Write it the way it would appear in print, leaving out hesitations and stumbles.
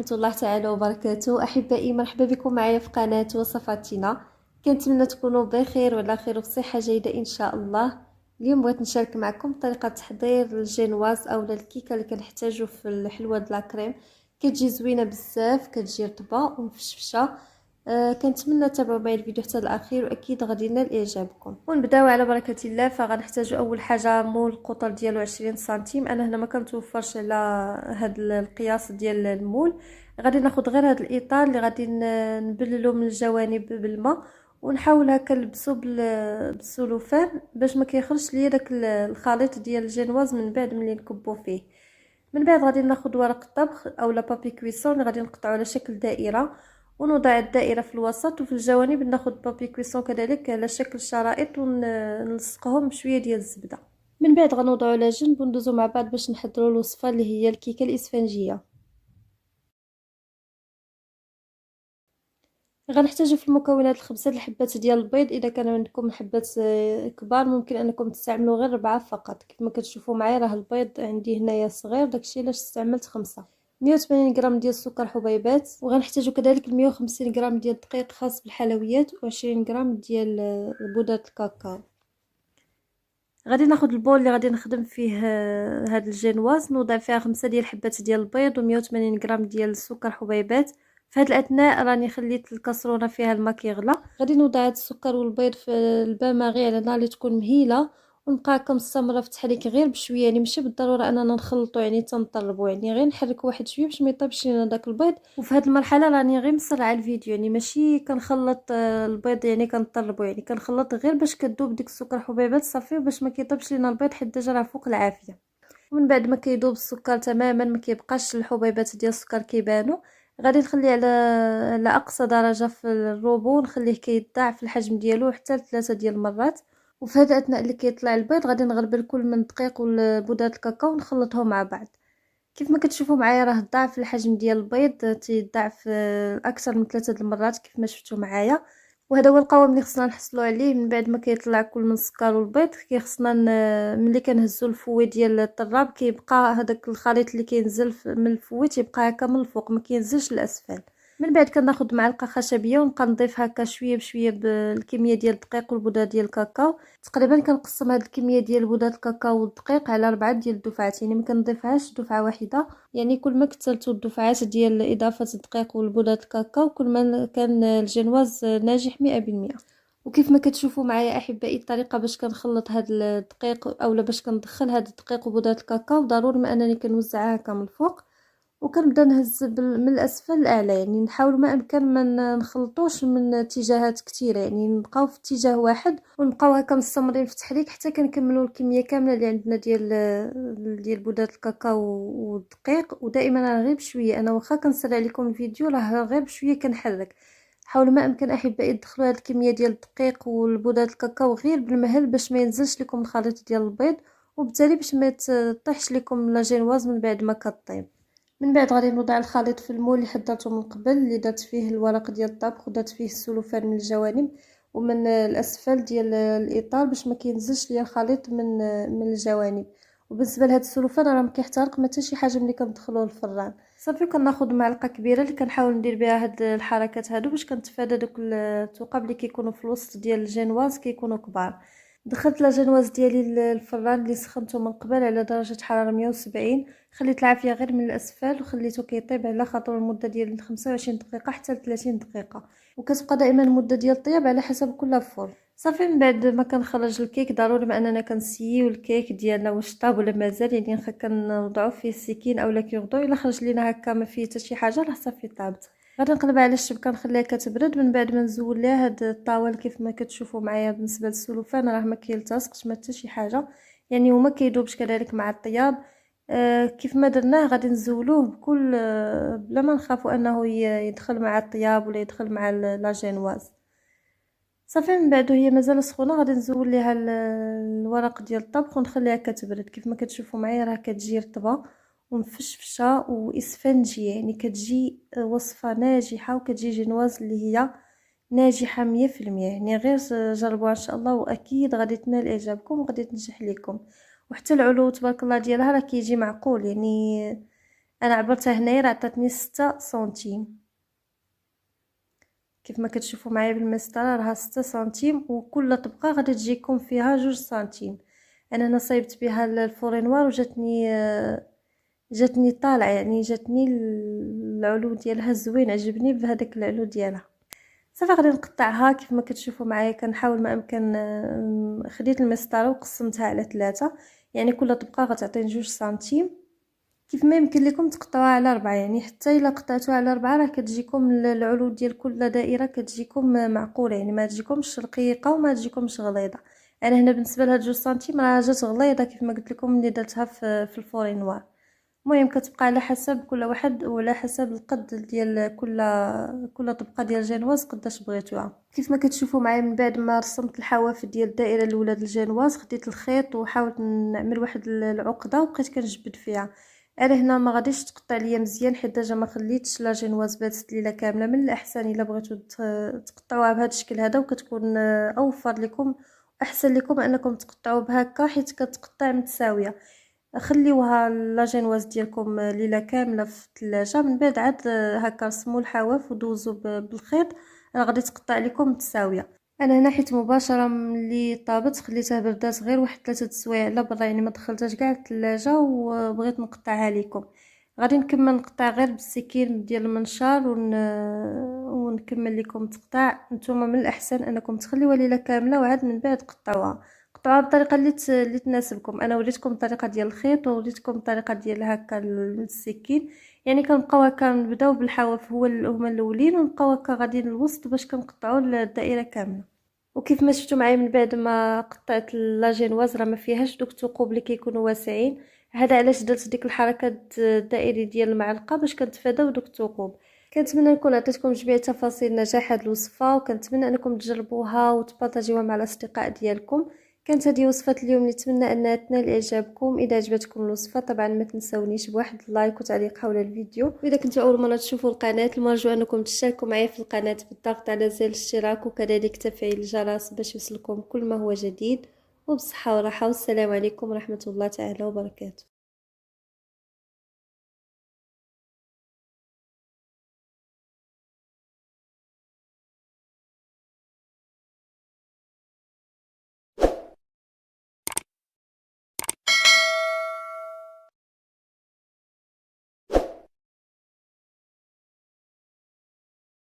ورحمة الله تعالى وبركاته. أحبائي، مرحبا بكم معايا في قناة وصفاتنا. كنتمنى تكونوا بخير وعلى خير وبصحة جيدة إن شاء الله. اليوم بغيت نشارك معكم طريقة تحضير الجينواز أو الكيكة اللي كنحتاجو في الحلوة د لاكريم. كتجي زوينة بزاف، كتجي رطبة ومفشفشة. كنتمنى تتابعوا معايا الفيديو حتى الاخير، واكيد غادي ينال اعجابكم. ونبداو على بركه الله. فغنحتاجوا اول حاجه مول القطر ديالو 20 سنتيم. انا هنا ما كنتوفرش على هاد القياس ديال المول. غادي ناخذ غير هاد الاطار اللي غادي نبللو من الجوانب بالماء، ونحاول هكا نلبسو بالسلوفان باش ما كيخرجش ليا داك الخليط ديال الجينواز من بعد ملي نكبو فيه. من بعد غادي ناخذ ورق الطبخ اولا بابي كويسون اللي غادي نقطعو على شكل دائره، ونوضع الدائره في الوسط، وفي الجوانب ناخذ بابي كويسون كذلك على شكل شرائط ونلصقهم بشويه ديال الزبده. من بعد غنوضعو على جنب وندوزو مع بعض باش نحضروا الوصفه اللي هي الكيكه الاسفنجيه. غنحتاجو في المكونات الخمسه الحبات ديال البيض. اذا كان عندكم حبات كبار ممكن انكم تستعملوا غير 4 فقط. كيف ما كتشوفوا معايا راه البيض عندي هنايا صغير، داكشي علاش استعملت 5. 180 غرام ديال السكر حبيبات، وغنحتاجو كذلك 150 غرام ديال الدقيق خاص بالحلويات، و20 غرام ديال بودره الكاكاو. غادي ناخذ البول اللي غادي نخدم فيه هاد الجينواز، نوضع فيها 5 ديال الحبات ديال البيض و180 غرام ديال السكر حبيبات. في هاد الاثناء راني خليت الكاسرونه فيها الماء كيغلى. غادي نوضع هاد السكر والبيض في الباء ماغي على نار اللي تكون مهيله، ونبقى هكا مستمره في التحريك غير بشويه، يعني ماشي بالضروره اننا نخلطو يعني تنطربو، يعني غير نحرك واحد شويه باش ما يطيبش لينا داك البيض. وفي هاد المرحله راني غير مسرعه الفيديو، يعني ماشي كنخلط البيض يعني كنطربو، يعني كنخلط غير باش كذوب ديك السكر حبيبات صافي، باش ما كيطيبش لينا البيض حيت ديجا راه فوق العافيه. ومن بعد ما كيذوب السكر تماما ما كيبقاش الحبيبات ديال السكر كيبانوا، غادي نخليه على اقصى درجه في الروبو، نخليه كيضاعف في الحجم ديالو حتى ل3 ديال المرات. وفي هذا الاثناء اللي كيطلع البيض غادي نغربل كل من الدقيق وبودره الكاكاو ونخلطهم مع بعض. كيف ما كتشوفوا معايا راه ضاعف الحجم ديال البيض، تيضاعف اكثر من 3 المرات كيف ما شفتوا معايا. وهذا هو القوام اللي خصنا نحصلوا عليه من بعد ما كيطلع كل من السكر والبيض. كيخصنا ملي كنهزوا الفوي ديال الطراب كيبقى هذاك الخليط اللي كينزل من الفوي تيبقى هكا من الفوق، ما كينزلش للاسفل. من بعد كناخذ معلقه خشبيه ونبقى نضيف هكا شويه بشويه بالكميه ديال الدقيق والبودره ديال الكاكاو. تقريبا كنقسم هاد الكميه ديال بودره الكاكاو والدقيق على 4 ديال الدفعات، يعني ما كنضيفهاش دفعه واحده. يعني كل ما كثرتوا الدفعات ديال اضافه الدقيق والبودره الكاكاو كل ما كان الجينواز ناجح 100%. وكيف ما كتشوفوا معايا احبائي الطريقه باش كنخلط هاد الدقيق اولا باش كندخل هاد الدقيق وبودره الكاكاو، ضروري ما انني كنوزعها هكا من الفوق وكنبدا نهز من الاسفل الاعلى، يعني نحاول ما امكن ما نخلطوش من اتجاهات كثيره، يعني نبقاو في اتجاه واحد ونبقاو هكا مستمرين في التحريك حتى كنكملوا الكميه كامله اللي عندنا ديال بودره الكاكاو والدقيق. ودائما راه غير بشويه، انا واخا كنسرع لكم الفيديو راه غير بشويه كنحرك. حاولوا ما امكن احبائي تدخلوا هذه الكميه ديال الدقيق والبودره الكاكاو غير بالمهل باش ما ينزلش لكم الخليط ديال البيض، وبالتالي باش ما تطيحش لكم لا جينواز من بعد ما كطيب. من بعد غادي نوضع الخليط في المول اللي حضرته من قبل، اللي درت فيه الورق ديال الطبخ ودرت فيه السلوفان من الجوانب ومن الاسفل ديال الاطار باش ما كينزلش ليا الخليط من الجوانب. وبالنسبه لهذا السلوفان راه ما كيحترق ما حتى شي حاجه ملي كندخلوه الفران. صافي كناخذ معلقه كبيره اللي كنحاول ندير بها هاد الحركات هادو باش كنتفادى دوك الثقاب اللي كيكونوا في الوسط ديال الجينواز كيكونوا كبار. دخلت لاجينواز ديالي الفران اللي سخنته من قبل على درجه حراره 170. خليت العافيه غير من الاسفل وخليته كيطيب على خاطر المده ديال من 25 دقيقه حتى ل 30 دقيقه، وكتبقى دائما المده ديال الطياب على حسب كل فرن. صافي من بعد ما كنخرج الكيك ضروري ما اننا كنسيو الكيك ديالنا واش طاب ولا مازال، يعني كنوضعوه فيه السكين اولا كيغدو الا خرج لينا هكا ما فيه حتى شي حاجه راه صافي طابت. غادي نقلبها على الشبكه نخليها كتبرد. من بعد ما نزول ليها هاد الطاول كيف ما كتشوفوا معايا بالنسبه للسلوفان راه ما كيلتصقش ما حتى شي حاجه، يعني وما كيذوبش كذلك مع الطياب. كيف ما درناه غادي نزولوه بكل بلا ما نخافوا انه يدخل مع الطياب ولا يدخل مع لا جينواز. صافي من بعد وهي مازال سخونه غادي نزول ليها الورق ديال الطبخ ونخليها كتبرد. كيف ما كتشوفوا معايا راه كتجي رطبه ومفشفشه واسفنجيه، يعني كتجي وصفه ناجحه وكتجي جينواز اللي هي ناجحه 100%. يعني غير جربوها ان شاء الله واكيد غادي تنال اعجابكم وغادي تنجح لكم. وحتى العلو تبارك الله ديالها راه كيجي معقول، يعني انا عبرتها هنايا راه عطاتني 6 سنتيم. كيف ما كتشوفوا معايا بالمسطره راها 6 سنتيم، وكل طبقه غادي تجيكم فيها 2 سنتيم. انا هنا صايبت بها الفوري نوار وجاتني طالعه، يعني جاتني العلو ديالها زوين، عجبني بهذاك العلو ديالها. صافي غادي نقطعها كيف ما كتشوفوا معايا. كنحاول ما امكن خديت المسطره وقسمتها على 3، يعني كل طبقه غتعطيني 2 سنتيم. كيف ما يمكن لكم تقطعوها على 4، يعني حتى الا قطعتوها على 4 راه كتجيكم العلو ديال كل دائره كتجيكم معقوله، يعني ما تجيكمش رقيقه وما تجيكمش غليظه. انا هنا بالنسبه لهاد 2 سنتيم راه جات غليظه كيف ما قلت لكم ملي درتها في الفوري نوار. المهم كتبقى على حسب كل واحد وعلى حسب القد ديال كل طبقه ديال الجينواز قداش بغيتوها. كيف ما كتشوفوا معايا من بعد ما رسمت الحواف ديال الدائره الاولى ديال الجينواز، خديت الخيط وحاولت نعمل واحد العقده وبقيت كنجبد فيها. انا هنا ما غاديش تقطع ليا مزيان حيت ديجا ما خليتش لا جينواز باتت ليله كامله. من الاحسن الا بغيتو تقطعوها بهذا الشكل هذا وكتكون اوفر لكم، احسن لكم انكم تقطعوا بهكا حيت كتقطع متساويه. خليوها لا جينواز ديالكم ليله كامله في الثلاجه، من بعد عاد هكا رسموا الحواف ودوزوا بالخيط، راه غادي تقطع لكم متساويه. انا هنا حيت مباشره ملي طابت خليتها بردات غير واحد 3 سوايع على برا، يعني ما دخلتهاش كاع الثلاجه وبغيت نقطعها لكم. غادي نكمل نقطع غير بالسكين ديال المنشار ونكمل لكم تقطع. نتوما من الاحسن انكم تخليوها ليله كامله وعاد من بعد قطعوها بالطريقه اللي تناسبكم. انا وريتكم الطريقه ديال الخيط ووريتكم الطريقه ديال هكا السكين، يعني كنبقاو هكا نبداو بالحواف هما الاولين ونبقاو هكا غاديين للوسط باش كنقطعوا الدائره كامله. وكيف ما شفتوا معايا من بعد ما قطعت لا جينواز راه ما فيهاش دوك الثقوب اللي كيكونوا واسعين، هذا علاش درت ديك الحركه الدائري ديال المعلقه باش كنتفاداو دوك الثقوب. كنتمنى نكون عطيتكم جميع تفاصيل نجاح هذه الوصفه، وكنتمنى انكم تجربوها وتبارطاجيوها مع الاصدقاء ديالكم. كانت هذه وصفه اليوم، نتمنى انها تنال اعجابكم. اذا عجبتكم الوصفه طبعا ما تنسونيش بواحد اللايك وتعليق حول الفيديو، واذا كنتوا اول مره تشوفوا القناه المرجو انكم تشتركوا معي في القناه بالضغط على زر الاشتراك وكذلك تفعيل الجرس باش يوصلكم كل ما هو جديد. وبصحه وراحه، والسلام عليكم ورحمه الله تعالى وبركاته.